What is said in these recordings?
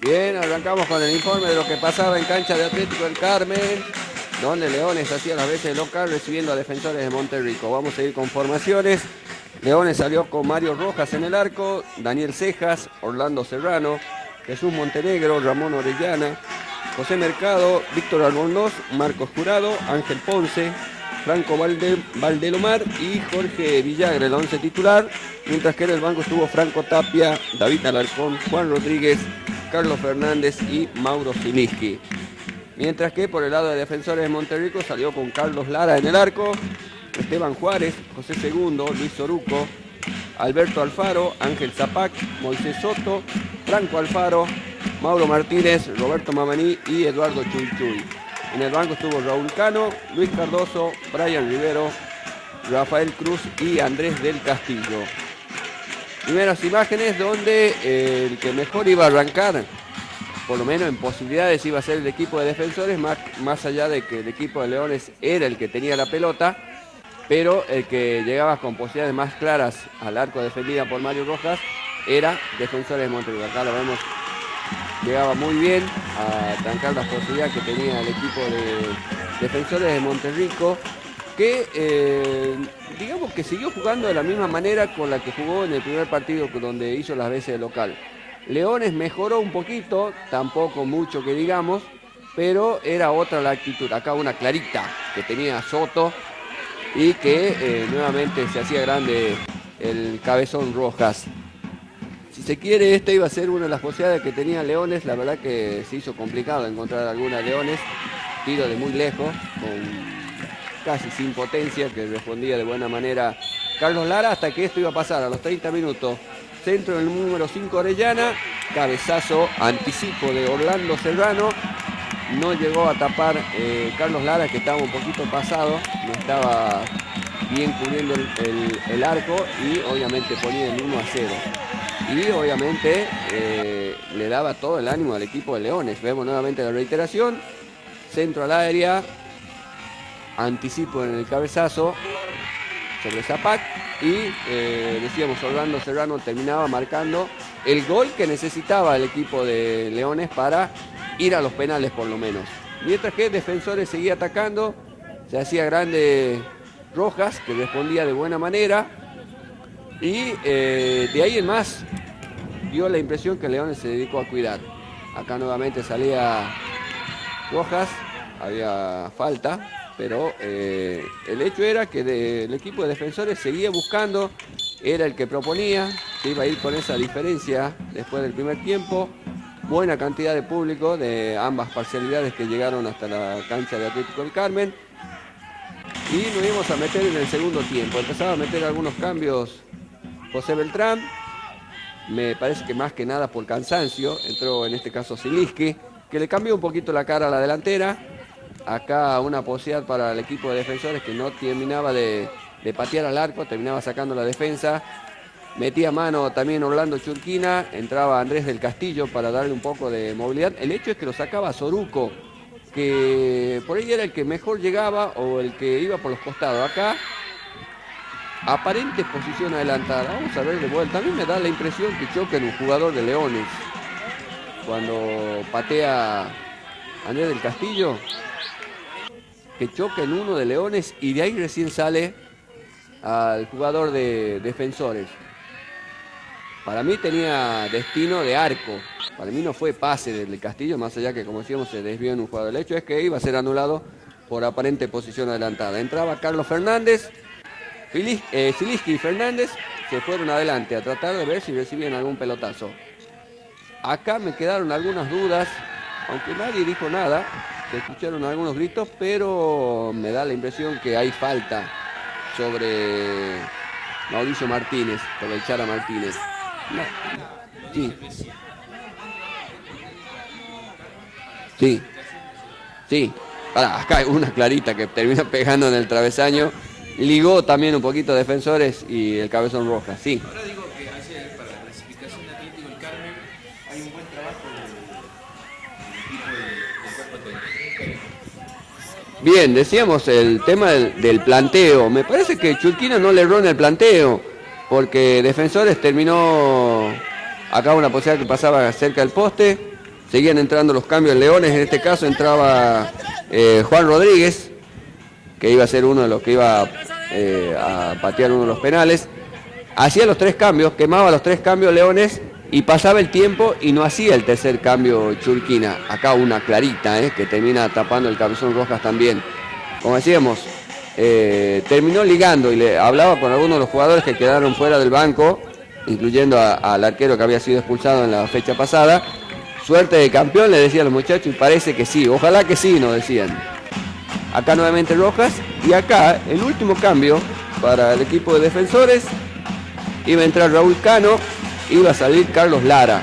Bien, arrancamos con el informe de lo que pasaba en cancha de Atlético del Carmen, donde Leones hacía las veces local recibiendo a Defensores de Monterrico. Vamos a ir con formaciones. Leones salió con Mario Rojas en el arco, Daniel Cejas, Orlando Serrano, Jesús Montenegro, Ramón Orellana, José Mercado, Víctor Albornoz, Marcos Jurado, Ángel Ponce, Franco Valdelomar y Jorge Villagra, el 11 titular, mientras que en el banco estuvo Franco Tapia, David Alarcón, Juan Rodríguez, Carlos Fernández y Mauro Ziliski. Mientras que por el lado de Defensores de Monterrico salió con Carlos Lara en el arco, Esteban Juárez, José Segundo, Luis Soruco, Alberto Alfaro, Ángel Zapac, Moisés Soto, Franco Alfaro, Mauro Martínez, Roberto Mamaní y Eduardo Chuy Chuy. En el banco estuvo Raúl Cano, Luis Cardoso, Brian Rivero, Rafael Cruz y Andrés del Castillo. Primeras imágenes donde el que mejor iba a arrancar, por lo menos en posibilidades, iba a ser el equipo de Defensores, más allá de que el equipo de Leones era el que tenía la pelota, pero el que llegaba con posibilidades más claras al arco defendida por Mario Rojas era Defensores de Monterrico. Acá lo vemos, llegaba muy bien a trancar las posibilidades que tenía el equipo de Defensores de Monterrico, que digamos que siguió jugando de la misma manera con la que jugó en el primer partido donde hizo las veces de local. Leones mejoró un poquito, tampoco mucho que digamos, pero era otra la actitud. Acá una clarita que tenía Soto y que nuevamente se hacía grande el cabezón Rojas. Si se quiere, esta iba a ser una de las posibilidades que tenía Leones. La verdad que se hizo complicado encontrar alguna de Leones. Tiro de muy lejos, con casi sin potencia, que respondía de buena manera Carlos Lara, hasta que esto iba a pasar a los 30 minutos. Centro del número 5 Orellana, cabezazo, anticipo de Orlando Serrano. No llegó a tapar Carlos Lara, que estaba un poquito pasado, no estaba bien cubriendo el arco y obviamente ponía el 1-0. Y obviamente le daba todo el ánimo al equipo de Leones. Vemos nuevamente la reiteración, centro al área, anticipo en el cabezazo sobre Zapac y decíamos, Orlando Serrano terminaba marcando el gol que necesitaba el equipo de Leones para ir a los penales por lo menos. Mientras que Defensores seguía atacando, se hacía grande Rojas, que respondía de buena manera, y de ahí en más dio la impresión que Leones se dedicó a cuidar. Acá nuevamente salía Rojas, había falta, pero el hecho era que el equipo de Defensores seguía buscando, era el que proponía, se iba a ir con esa diferencia después del primer tiempo. Buena cantidad de público de ambas parcialidades que llegaron hasta la cancha de Atlético del Carmen. Y nos íbamos a meter en el segundo tiempo. Empezaba a meter algunos cambios José Beltrán. Me parece que más que nada por cansancio. Entró en este caso Ziliski, que le cambió un poquito la cara a la delantera. Acá una posibilidad para el equipo de Defensores, que no terminaba de patear al arco, terminaba sacando la defensa. Metía mano también Orlando Churquina, entraba Andrés del Castillo para darle un poco de movilidad. El hecho es que lo sacaba Soruco, que por ahí era el que mejor llegaba o el que iba por los costados. Acá, aparente posición adelantada. Vamos a ver de vuelta. A mí me da la impresión que choca en un jugador de Leones. Cuando patea Andrés del Castillo, que choca en uno de Leones y de ahí recién sale al jugador de Defensores. Para mí tenía destino de arco. Para mí no fue pase del Castillo, más allá que, como decíamos, se desvió en un jugador. El hecho es que iba a ser anulado por aparente posición adelantada. Entraba Carlos Fernández, Ziliski y Fernández se fueron adelante a tratar de ver si recibían algún pelotazo. Acá me quedaron algunas dudas, aunque nadie dijo nada. Se escucharon algunos gritos, pero me da la impresión que hay falta sobre Mauricio Martínez, sobre el Chara Martínez. No. Sí. Sí. Sí. Acá hay una clarita que termina pegando en el travesaño. Ligó también un poquito Defensores y el cabezón Rojas. Sí. Ahora digo que ayer para la clasificación de Atlético del Carmen hay un buen trabajo del equipo del cuerpo técnico. Bien, decíamos el tema del planteo. Me parece que Churquina no le erró en el planteo, porque Defensores terminó acá una posibilidad que pasaba cerca del poste. Seguían entrando los cambios en Leones. En este caso entraba Juan Rodríguez, que iba a ser uno de los que iba a patear uno de los penales. Hacía los 3 cambios, quemaba los 3 cambios Leones y pasaba el tiempo y no hacía el tercer cambio Churquina. Acá una clarita, que termina tapando el cabezón Rojas también. Como decíamos, terminó ligando y le hablaba con algunos de los jugadores que quedaron fuera del banco, incluyendo al arquero que había sido expulsado en la fecha pasada. Suerte de campeón, le decían los muchachos, y parece que sí, ojalá que sí, nos decían. Acá nuevamente Rojas, y acá el último cambio para el equipo de Defensores. Iba a entrar Raúl Cano, iba a salir Carlos Lara.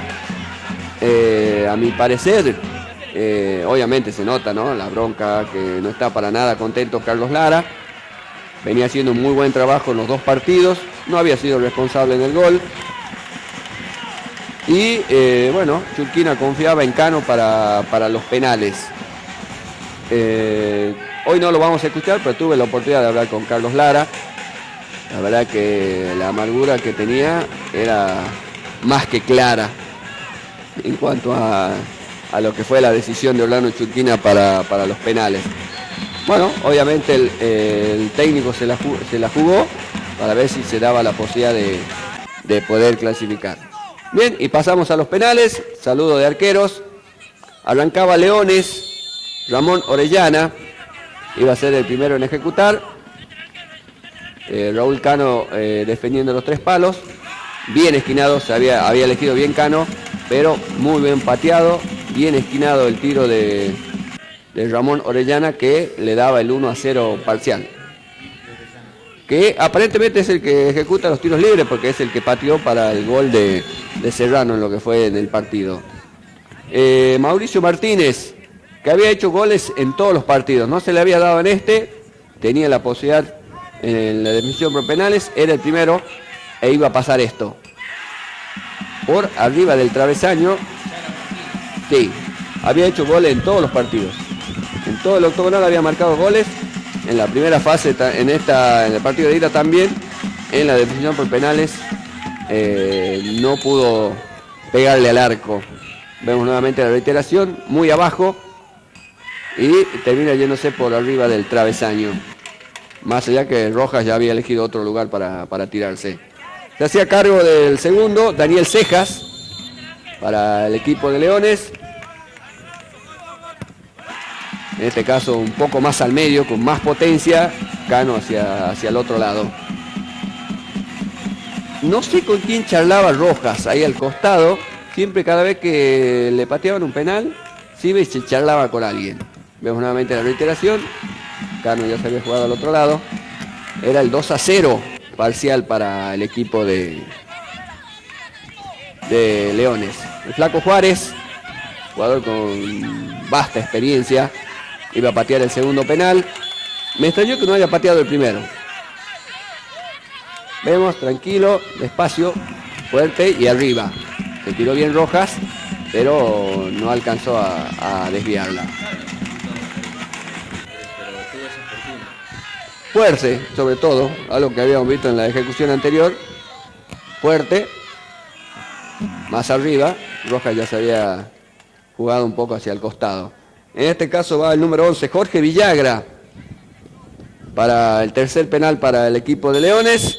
A mi parecer, obviamente se nota, ¿no?, la bronca, que no está para nada contento Carlos Lara. Venía haciendo un muy buen trabajo en los 2 partidos, no había sido responsable en el gol. Y bueno, Churquina confiaba en Cano para los penales. Hoy no lo vamos a escuchar, pero tuve la oportunidad de hablar con Carlos Lara. La verdad que la amargura que tenía era más que clara en cuanto a lo que fue la decisión de Orlando Churquina para los penales. Bueno, obviamente el técnico se la jugó para ver si se daba la posibilidad de poder clasificar. Bien, y pasamos a los penales. Saludo de arqueros. Arrancaba Leones, Ramón Orellana iba a ser el primero en ejecutar. Raúl Cano defendiendo los 3 palos. Bien esquinado, había elegido bien Cano, pero muy bien pateado. Bien esquinado el tiro de Ramón Orellana, que le daba el 1-0 parcial. Que aparentemente es el que ejecuta los tiros libres, porque es el que pateó para el gol de Serrano en lo que fue en el partido. Mauricio Martínez, que había hecho goles en todos los partidos, no se le había dado en este, tenía la posibilidad en la definición por penales, era el primero e iba a pasar esto. Por arriba del travesaño, sí, había hecho goles en todos los partidos. En todo el octogonal había marcado goles. En la primera fase, en el partido de ida también, en la definición por penales, no pudo pegarle al arco. Vemos nuevamente la reiteración, muy abajo, y termina yéndose por arriba del travesaño. Más allá que Rojas ya había elegido otro lugar para tirarse. Se hacía cargo del segundo, Daniel Cejas, para el equipo de Leones. En este caso un poco más al medio, con más potencia, Cano hacia el otro lado. No sé con quién charlaba Rojas ahí al costado, siempre cada vez que le pateaban un penal, sí se charlaba con alguien. Vemos nuevamente la reiteración, Cano ya se había jugado al otro lado, era el 2-0 parcial para el equipo de Leones. El Flaco Juárez, jugador con vasta experiencia, iba a patear el segundo penal. Me extrañó que no haya pateado el primero. Vemos, tranquilo, despacio, fuerte y arriba. Se tiró bien Rojas, pero no alcanzó a desviarla. Fuerte, sobre todo, algo que habíamos visto en la ejecución anterior. Fuerte, más arriba. Rojas ya se había jugado un poco hacia el costado. En este caso va el número 11, Jorge Villagra, para el tercer penal para el equipo de Leones.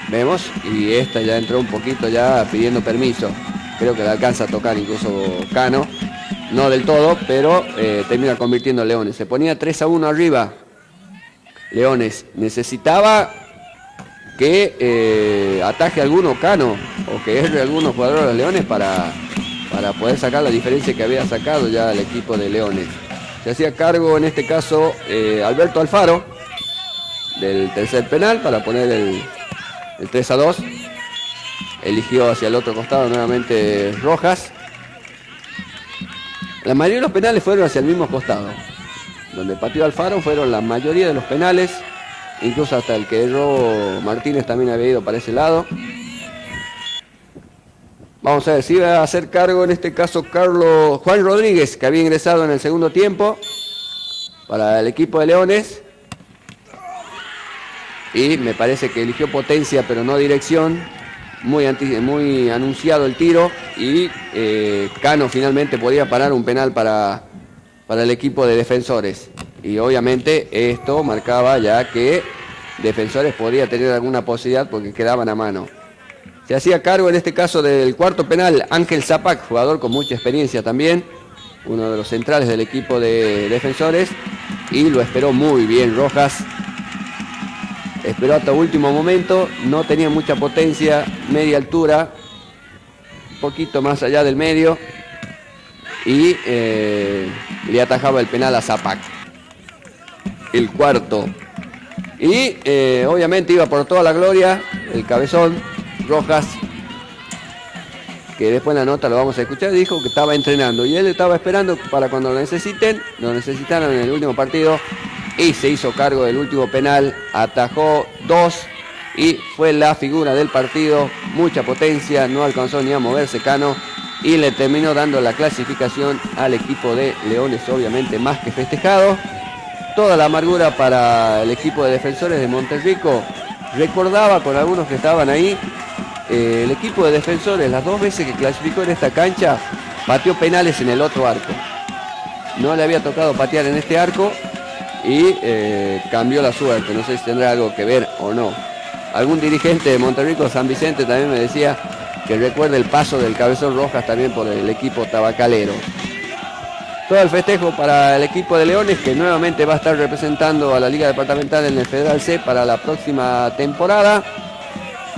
Vemos, y esta ya entró un poquito ya pidiendo permiso. Creo que le alcanza a tocar incluso Cano. No del todo, pero termina convirtiendo a Leones. Se ponía 3-1 arriba. Leones necesitaba que ataje alguno Cano o que erre algunos jugadores de Leones para poder sacar la diferencia que había sacado ya el equipo de Leones. Se hacía cargo en este caso Alberto Alfaro del tercer penal para poner el 3-2. Eligió hacia el otro costado nuevamente Rojas. La mayoría de los penales fueron hacia el mismo costado. Donde pateó Alfaro fueron la mayoría de los penales. Incluso hasta el que erró Martínez también había ido para ese lado. Vamos a ver si va a hacer cargo en este caso Juan Rodríguez, que había ingresado en el segundo tiempo para el equipo de Leones. Y me parece que eligió potencia pero no dirección. muy anunciado el tiro y Cano finalmente podía parar un penal para el equipo de Defensores. Y obviamente esto marcaba ya que Defensores podía tener alguna posibilidad porque quedaban a mano. Se hacía cargo en este caso del cuarto penal Ángel Zapac, jugador con mucha experiencia también, uno de los centrales del equipo de Defensores, y lo esperó muy bien Rojas. Esperó hasta último momento, no tenía mucha potencia, media altura, un poquito más allá del medio, y le atajaba el penal a Zapac. El cuarto. Y obviamente iba por toda la gloria el cabezón Rojas, que después en la nota lo vamos a escuchar, dijo que estaba entrenando y él estaba esperando para cuando lo necesitaron en el último partido, y se hizo cargo del último penal, atajó 2 y fue la figura del partido, mucha potencia, no alcanzó ni a moverse Cano y le terminó dando la clasificación al equipo de Leones, obviamente más que festejado. Toda la amargura para el equipo de Defensores de Monterrico. Recordaba con algunos que estaban ahí, el equipo de Defensores las 2 veces que clasificó en esta cancha pateó penales en el otro arco. No le había tocado patear en este arco y cambió la suerte. No sé si tendrá algo que ver o no. Algún dirigente de Monterrico, San Vicente, también me decía que recuerda el paso del cabezón Rojas también por el equipo tabacalero. Todo el festejo para el equipo de Leones, que nuevamente va a estar representando a la Liga Departamental en el Federal C para la próxima temporada.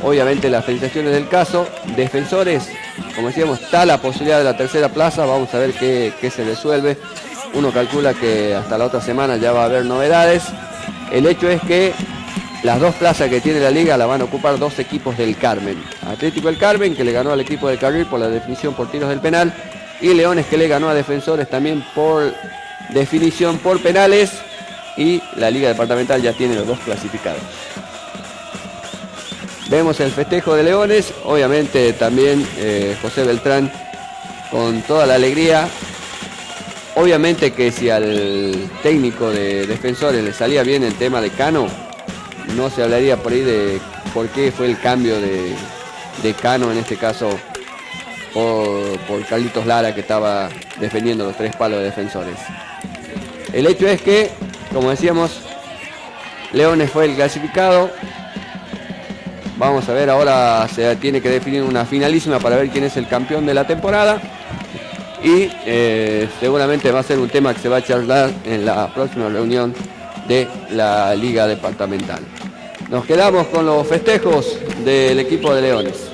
Obviamente las felicitaciones del caso. Defensores, como decíamos, está la posibilidad de la tercera plaza. Vamos a ver qué se resuelve. Uno calcula que hasta la otra semana ya va a haber novedades. El hecho es que las 2 plazas que tiene la liga la van a ocupar 2 equipos del Carmen. Atlético del Carmen, que le ganó al equipo del Carril por la definición por tiros del penal, y Leones, que le ganó a Defensores también por definición por penales, y la liga departamental ya tiene los 2 clasificados. Vemos el festejo de Leones, obviamente también José Beltrán con toda la alegría. Obviamente que si al técnico de Defensores le salía bien el tema de Cano, no se hablaría por ahí de por qué fue el cambio de Cano, en este caso por Carlitos Lara, que estaba defendiendo los 3 palos de Defensores. El hecho es que, como decíamos, Leones fue el clasificado. Vamos a ver, ahora se tiene que definir una finalísima para ver quién es el campeón de la temporada. Y seguramente va a ser un tema que se va a charlar en la próxima reunión de la Liga Departamental. Nos quedamos con los festejos del equipo de Leones.